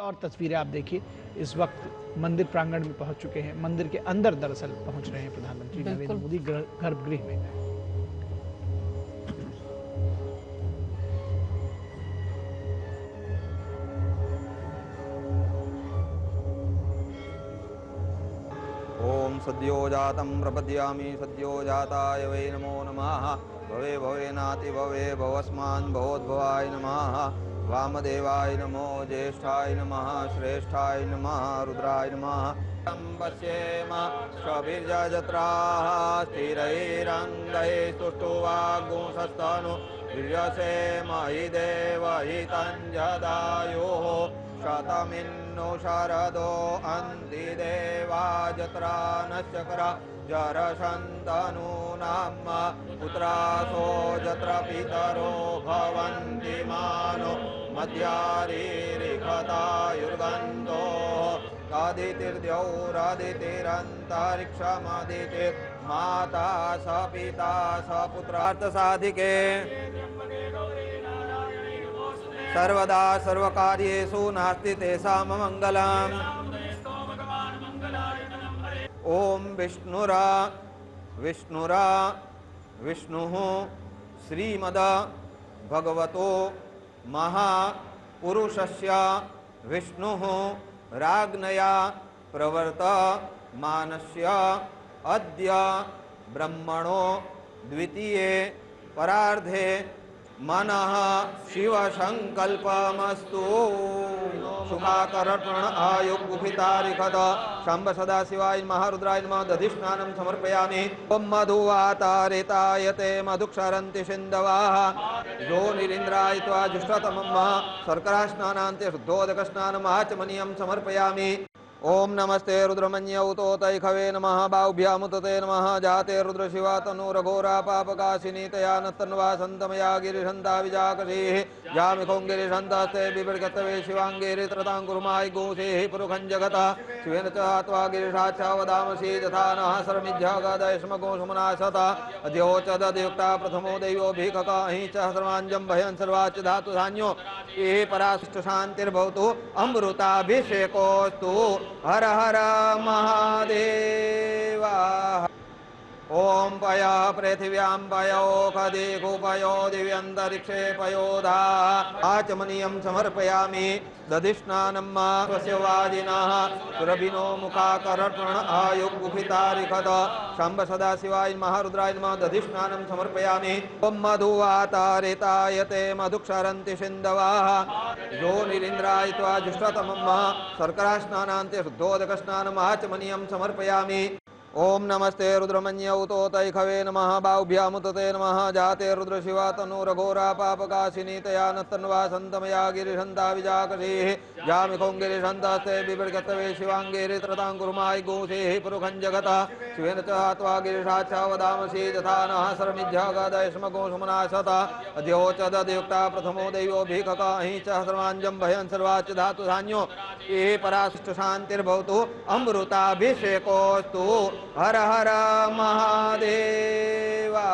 और तस्वीरें आप देखिए, इस वक्त मंदिर प्रांगण में पहुंच चुके हैं। मंदिर के अंदर दरअसल पहुंच रहे हैं प्रधानमंत्री नरेंद्र मोदी गर्भगृह में। ओम सद्यो जातं प्रपद्यामि सद्यो जाताय वै नमो नमः। भवे भवेनाति भवे भवस्मान् भवोद्भवाय नमः। वामदेवाय नमो ज्येष्ठाय नमः श्रेष्ठाय नमः रुद्राय नमः। पश्येम स्वभिर्यजत्राः स्थिरैरङ्गैः सुष्ठुवागुंसस्तनु वीर्यसेम हि देव हितञ्जदायुः। शतमिन्नु शरदो अन्ति देवाजत्रा नश्चक्रा जरशन्तनूनां पुत्रासो जत्र पितरो भवन्ति मानो मध्यारीरिखतायुर्गन्धो आदितिर्द्यौरादितिरन्तरिक्षमदितिर्माता स पिता स पुत्रार्थसाधिके सर्वदा सर्वकार्येषु नास्ति तेषां मङ्गलम्। ओम विष्णुरा विष्णुरा विष्णुः श्रीमद भगवतो महापुरुषस्य विष्णुः राज्ञया प्रवर्तमानस्य अद्य ब्रह्मणो द्वितीये परार्धे मनः शिव संकल्पमस्तु। शुभाकरण आयुगुफितारिखत शंभ सदा शिवाय महारुद्राय नमः दधिस्नानं समर्पयामि। ओम मधुवातारितायते मधुक्षरन्ति सिन्धवः यो निरीन्द्राय त्वा जुष्टतमं शर्करा स्नानान्ते शुद्धोदकस्नानम् आचमनीयं समर्पयामि। ओम नमस्ते रुद्रमन्यौतोतैखवे नमः बाहुभ्यामुतते नमः जाते रुद्रशिवा तनुरघोरा पापकाशिनी तया नत्तन्वा सन्तमया गिरिशन्ता विजाकशीः यामिखों गिरिशन्तास्ते बिभर्गतवे शिवाङ्गेरि त्रताङ्कुर्माय गोसेः पुरुखं जगतः शिवेन च त्वा गिरिशाच्छा वदामसि यथा नः सर्वमिज्झागादयस्मगो सुमनाशता अध्योचदयुक्ता प्रथमो दैवो भीखका अहीं च सर्वाञ्जं भयन् सर्वाच्च धातु धान्यो ये पराशिष्ट शान्तिर्भवतु अमृताभिषेकोऽस्तु। हर हर महादेवा। ओम पय पृथिव्यां पयोखदिगुपयो दिव्यन्तरिक्षे पयोधा आचमनीयं समर्पयामि। दधिस्नानं स्वस्य वाजिनः सुरभिनो मुखाकर्षण आयुगुफितारिखत शंभ सदा शिवाय महारुद्राय नमः दधिस्नानं समर्पयामि। ओम मधुवातारितायते मधुक्षरन्ति सिन्धवः यो निरीन्द्राय त्वा जुष्टतमं शर्करा स्नानान्ते शुद्धोदकस्नानम् आचमनीयं समर्पयामि। ओम नमस्ते रुद्रमन्यौतोतैखवे नमः बाहुभ्यामुतते नमः जाते रुद्रशिवा तनुरघोरा पापकाशिनी तया नत्तन्वा सन्तमया गिरिशन्ता विजाकशीः यामिखों गिरिशन्तास्ते बिभर्गतवे शिवाङ्गेरि त्रताङ्कुर्माय गोसेः पुरुखं जगतः शिवेन च त्वा गिरिशाच्छा वदामसि यथा नः सर्वमिज्झागादयस्मगो सुमनाशता अध्योचदयुक्ता प्रथमो दैवो भीखका अहीं च सर्वाञ्जं भयन् सर्वाच्च धातु धान्यो ये पराशिष्ट शान्तिर्भवतु अमृताभिषेकोऽस्तु। हर हर महादेवा।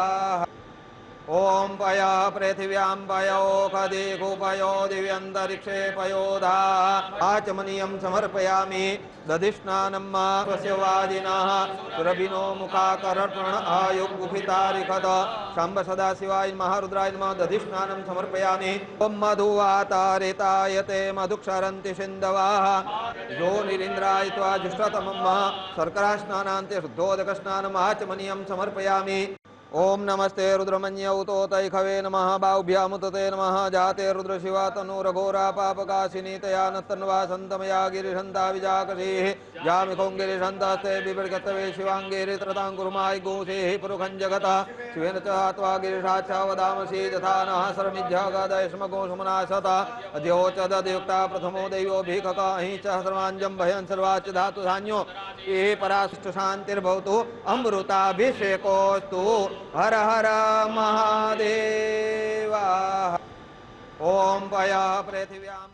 ओम पय पृथिव्यां पयोखदिगुपयो दिव्यन्तरिक्षे पयोधा आचमनीयं समर्पयामि। दधिस्नानं स्वस्य वाजिनः सुरभिनो मुखाकर्षण आयुगुफितारिखत शंभ सदा शिवाय महारुद्राय नमः दधिस्नानं समर्पयामि। ओम मधुवातारितायते मधुक्षरन्ति सिन्धवः यो निरीन्द्राय त्वा जुष्टतमं शर्करा स्नानान्ते शुद्धोदकस्नानम् आचमनीयं समर्पयामि। ओम नमस्ते रुद्रमन्यौतोतैखवे नमः बाहुभ्यामुतते नमः जाते रुद्रशिवा तनुरघोरा पापकाशिनी तया नत्तन्वा सन्तमया गिरिशन्ता विजाकशीः यामिखों गिरिशन्तास्ते बिभर्गतवे शिवाङ्गेरि त्रताङ्कुर्माय गोसेः पुरुखं जगतः शिवेन च त्वा गिरिशाच्छा वदामसि यथा नः सर्वमिज्झागादयस्मगो सुमनाशता अध्योचदयुक्ता प्रथमो दैवो भीखका अहीं च सर्वाञ्जं भयन् सर्वाच्च धातु धान्यो ये पराशिष्ट शान्तिर्भवतु अमृताभिषेकोऽस्तु। हर हर महादेवा। ओम पय पृथिव्यां